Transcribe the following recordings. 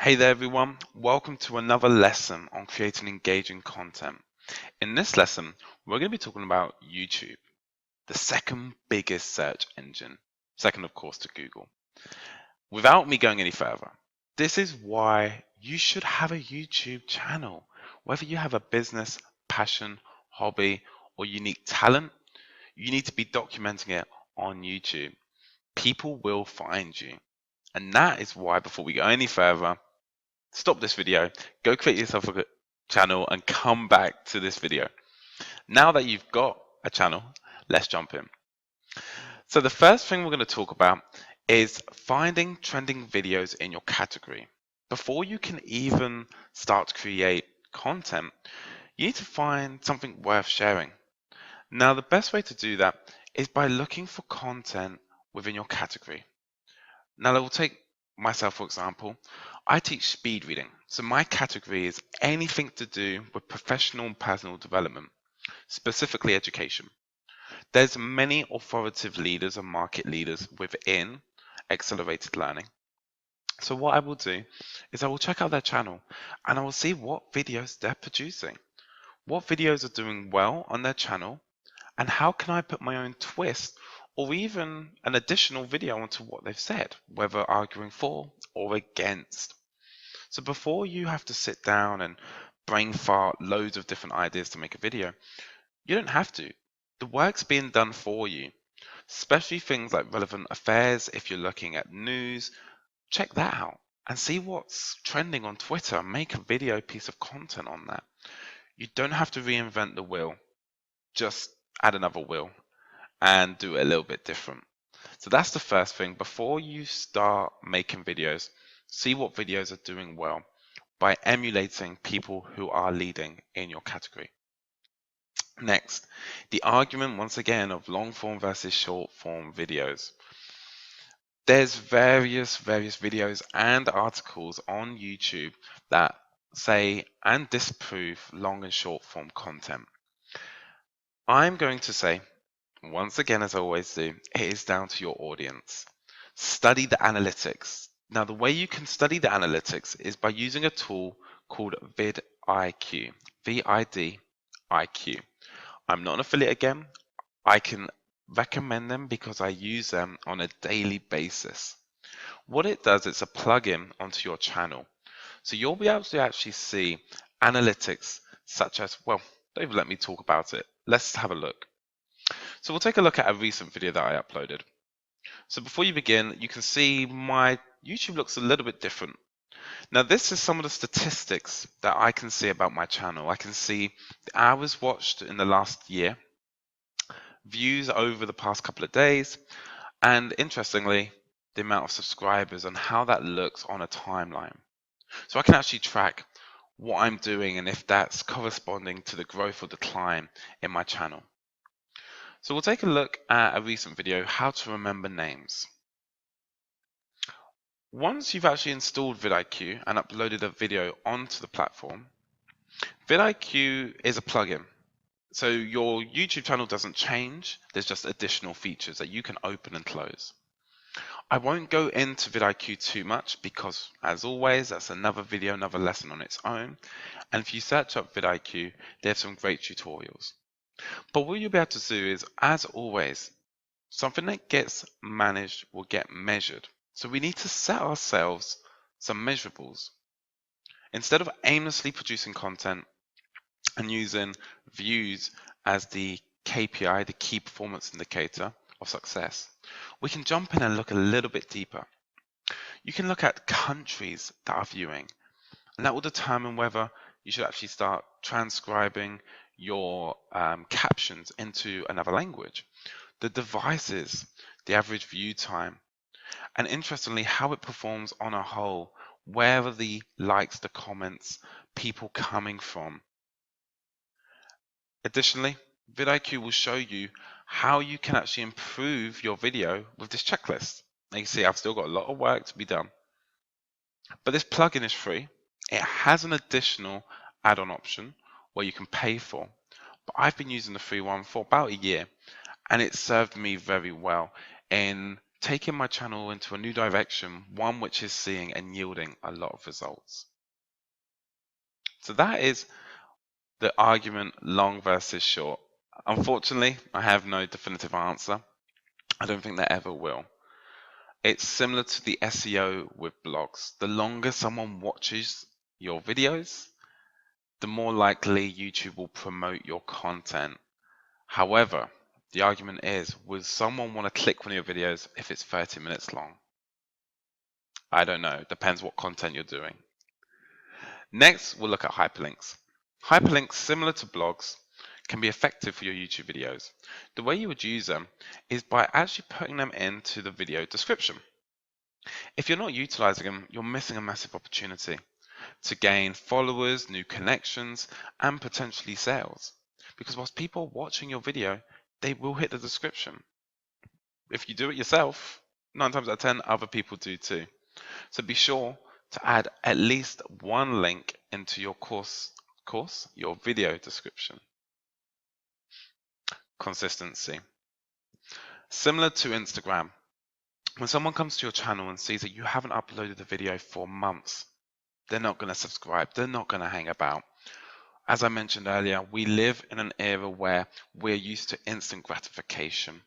Hey there everyone, welcome to another lesson on creating engaging content. In this lesson, we're going to be talking about YouTube, the second biggest search engine, second of course to Google. Without me going any further, this is why you should have a YouTube channel. Whether you have a business, passion, hobby, or unique talent, you need to be documenting it on YouTube. People will find you. And that is why, before we go any further, stop this video, go create yourself a channel and come back to this video. Now that you've got a channel, let's jump in. So the first thing we're going to talk about is finding trending videos in your category. Before you can even start to create content, you need to find something worth sharing. Now the best way to do that is by looking for content within your category. Now I will take myself for example. I teach speed reading, so my category is anything to do with professional and personal development, specifically education. There's many authoritative leaders and market leaders within accelerated learning. So what I will do is I will check out their channel and I will see what videos they're producing, what videos are doing well on their channel, and how can I put my own twist or even an additional video onto what they've said, whether arguing for or against. So before you have to sit down and brain fart loads of different ideas to make a video, you don't have to. The work's being done for you, especially things like relevant affairs. If you're looking at news, check that out and see what's trending on Twitter and make a video piece of content on that. You don't have to reinvent the wheel, just add another wheel and do it a little bit different. So that's the first thing. Before you start making videos, see what videos are doing well by emulating people who are leading in your category. Next, the argument once again of long form versus short form videos. There's various videos and articles on YouTube that say and disprove long and short form content. I'm going to say, once again, as I always do, it is down to your audience. Study the analytics. Now, the way you can study the analytics is by using a tool called vidIQ, VIDIQ. I'm not an affiliate again. I can recommend them because I use them on a daily basis. What it does, it's a plugin onto your channel. So you'll be able to actually see analytics such as, well, don't even let me talk about it. Let's have a look. So we'll take a look at a recent video that I uploaded. So before you begin, you can see my YouTube looks a little bit different. Now this is some of the statistics that I can see about my channel. I can see the hours watched in the last year, views over the past couple of days, and interestingly, the amount of subscribers and how that looks on a timeline. So I can actually track what I'm doing and if that's corresponding to the growth or decline in my channel. So we'll take a look at a recent video, how to remember names. Once you've actually installed vidIQ and uploaded a video onto the platform, vidIQ is a plugin. So your YouTube channel doesn't change, there's just additional features that you can open and close. I won't go into vidIQ too much because, as always, that's another video, another lesson on its own. And if you search up vidIQ, they have some great tutorials. But what you'll be able to do is, as always, something that gets managed will get measured. So we need to set ourselves some measurables. Instead of aimlessly producing content and using views as the KPI, the key performance indicator of success, we can jump in and look a little bit deeper. You can look at countries that are viewing, and that will determine whether you should actually start transcribing your captions into another language, the devices, the average view time, and interestingly, how it performs on a whole. Where are the likes, the comments, people coming from? Additionally, vidIQ will show you how you can actually improve your video with this checklist. Now you can see I've still got a lot of work to be done, but this plugin is free. It has an additional add-on option where you can pay for, but I've been using the free one for about a year and it served me very well in taking my channel into a new direction, one which is seeing and yielding a lot of results. So that is the argument, long versus short. Unfortunately, I have no definitive answer. I don't think there ever will. It's similar to the SEO with blogs. The longer someone watches your videos, the more likely YouTube will promote your content. However, the argument is, would someone want to click one of your videos if it's 30 minutes long? I don't know. Depends what content you're doing. Next, we'll look at hyperlinks. Hyperlinks, similar to blogs, can be effective for your YouTube videos. The way you would use them is by actually putting them into the video description. If you're not utilizing them, you're missing a massive opportunity to gain followers, new connections, and potentially sales. Because whilst people are watching your video, they will hit the description. If you do it yourself, 9 times out of 10, other people do too. So be sure to add at least one link into your your video description. Consistency. Similar to Instagram, when someone comes to your channel and sees that you haven't uploaded a video for months, they're not going to subscribe, they're not going to hang about. As I mentioned earlier, we live in an era where we're used to instant gratification.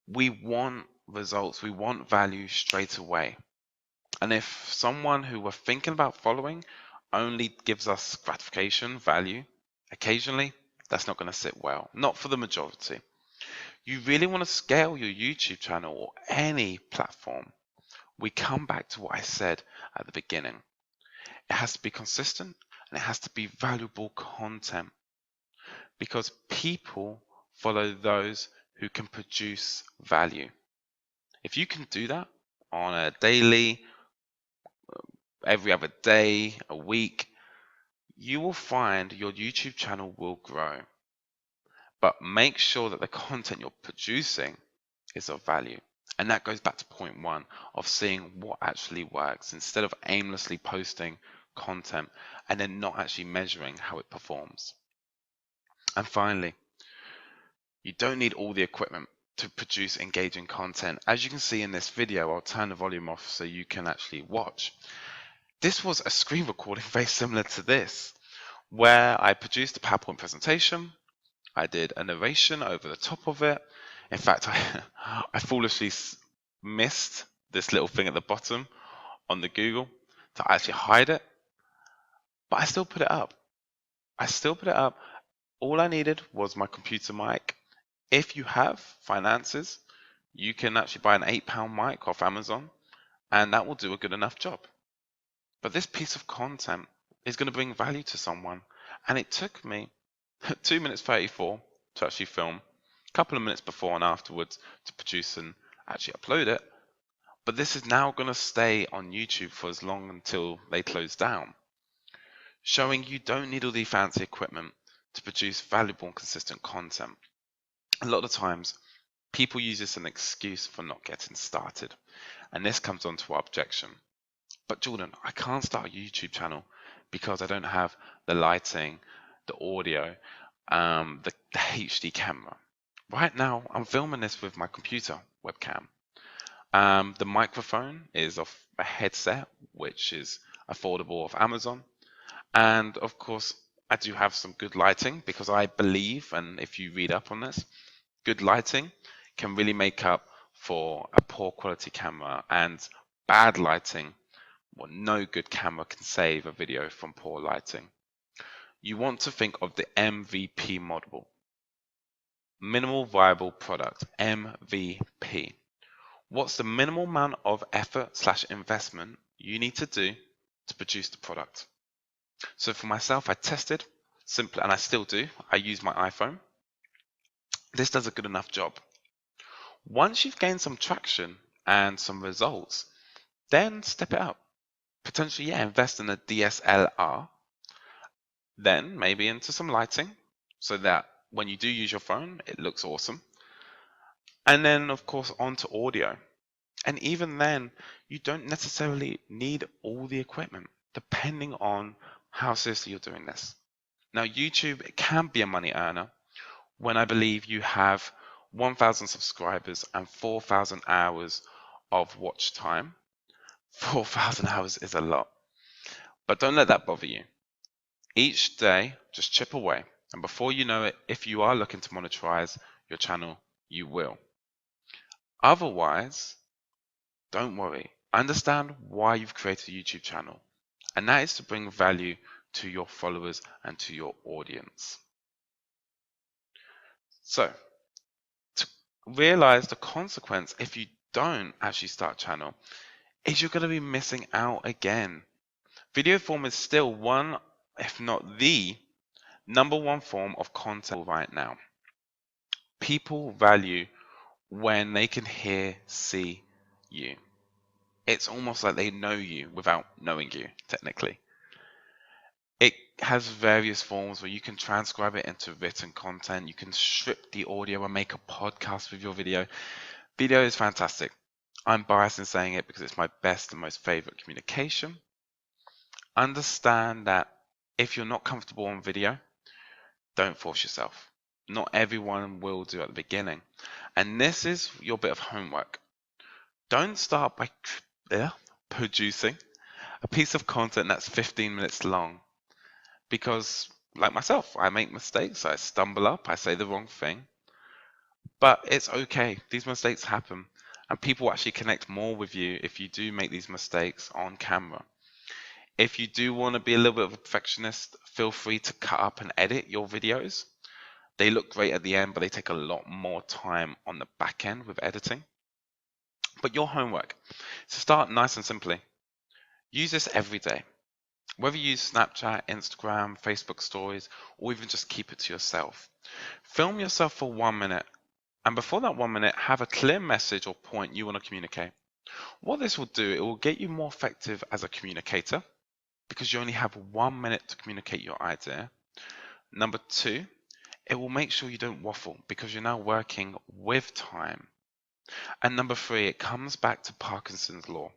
We want results, we want value straight away. And if someone who we're thinking about following only gives us gratification, value, occasionally, that's not going to sit well. Not for the majority. You really want to scale your YouTube channel or any platform. We come back to what I said at the beginning. It has to be consistent and it has to be valuable content, because people follow those who can produce value. If you can do that on a daily, every other day, a week, you will find your YouTube channel will grow. But make sure that the content you're producing is of value. And that goes back to point 1 of seeing what actually works instead of aimlessly posting content and then not actually measuring how it performs. And finally, you don't need all the equipment to produce engaging content. As you can see in this video, I'll turn the volume off so you can actually watch. This was a screen recording very similar to this, where I produced a PowerPoint presentation. I did a narration over the top of it. In fact, I foolishly missed this little thing at the bottom on the Google to actually hide it, but I still put it up. All I needed was my computer mic. If you have finances, you can actually buy an £8 mic off Amazon, and that will do a good enough job. But this piece of content is going to bring value to someone, and it took me 2 minutes 34 to actually film, a couple of minutes before and afterwards to produce and actually upload it. But this is now going to stay on YouTube for as long until they close down, showing you don't need all the fancy equipment to produce valuable and consistent content. A lot of times, people use this as an excuse for not getting started, and this comes on to our objection. But Jordan, I can't start a YouTube channel because I don't have the lighting, the audio, the HD camera. Right now, I'm filming this with my computer webcam. The microphone is off a headset, which is affordable off Amazon. And of course, I do have some good lighting because I believe, and if you read up on this, good lighting can really make up for a poor quality camera, and bad lighting, well, no good camera can save a video from poor lighting. You want to think of the MVP model. Minimal viable product, MVP. What's the minimal amount of effort / investment you need to do to produce the product? So for myself, I tested simply, and I still do. I use my iPhone. This does a good enough job. Once you've gained some traction and some results, then step it up. Potentially, invest in a DSLR, then maybe into some lighting so that when you do use your phone, it looks awesome. And then, of course, onto audio. And even then, you don't necessarily need all the equipment, depending on how seriously you're doing this. Now, YouTube can be a money earner when I believe you have 1,000 subscribers and 4,000 hours of watch time. 4,000 hours is a lot, but don't let that bother you. Each day, just chip away, and before you know it, if you are looking to monetize your channel, you will. Otherwise, don't worry. Understand why you've created a YouTube channel, and that is to bring value to your followers and to your audience. So, to realize the consequence if you don't actually start a channel is you're going to be missing out again. Video form is still one, if not the #1 form of content right now. People value when they can hear, see you. It's almost like they know you without knowing you, technically. It has various forms where you can transcribe it into written content. You can strip the audio and make a podcast with your video. Video is fantastic. I'm biased in saying it because it's my best and most favorite communication. Understand that if you're not comfortable on video, don't force yourself. Not everyone will do at the beginning. And this is your bit of homework. Don't start by producing a piece of content that's 15 minutes long. Because, like myself, I make mistakes, I stumble up, I say the wrong thing. But it's okay. These mistakes happen. And people actually connect more with you if you do make these mistakes on camera. If you do want to be a little bit of a perfectionist, feel free to cut up and edit your videos. They look great at the end, but they take a lot more time on the back end with editing. But your homework, to start nice and simply, use this every day. Whether you use Snapchat, Instagram, Facebook stories, or even just keep it to yourself. Film yourself for 1 minute, and before that 1 minute, have a clear message or point you want to communicate. What this will do, it will get you more effective as a communicator, because you only have 1 minute to communicate your idea. #2, it will make sure you don't waffle, because you're now working with time. And #3, it comes back to Parkinson's law.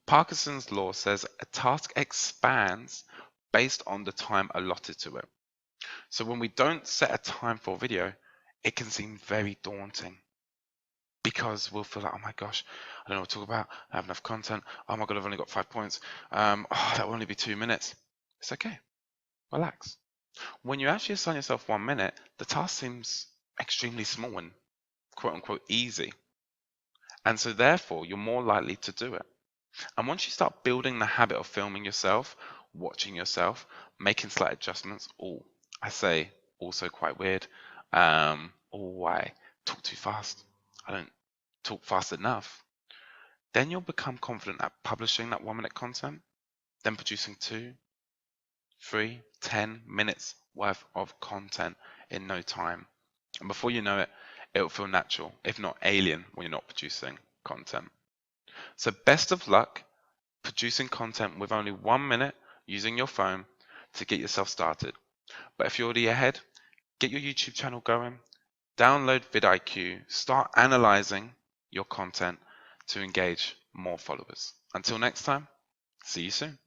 Parkinson's law says a task expands based on the time allotted to it. So when we don't set a time for a video, it can seem very daunting because we'll feel like, oh my gosh, I don't know what to talk about. I don't have enough content. Oh my God, I've only got 5 points. That will only be 2 minutes. It's okay. Relax. When you actually assign yourself 1 minute, the task seems extremely small and quote unquote easy. And so therefore, you're more likely to do it. And once you start building the habit of filming yourself, watching yourself, making slight adjustments, I say also quite weird. I talk too fast. I don't talk fast enough. Then you'll become confident at publishing that 1 minute content, then producing 2, 3, 10 minutes worth of content in no time. And before you know it, it'll feel natural, if not alien, when you're not producing content. So best of luck producing content with only 1 minute using your phone to get yourself started. But if you're already ahead, get your YouTube channel going, download vidIQ, start analyzing your content to engage more followers. Until next time, see you soon.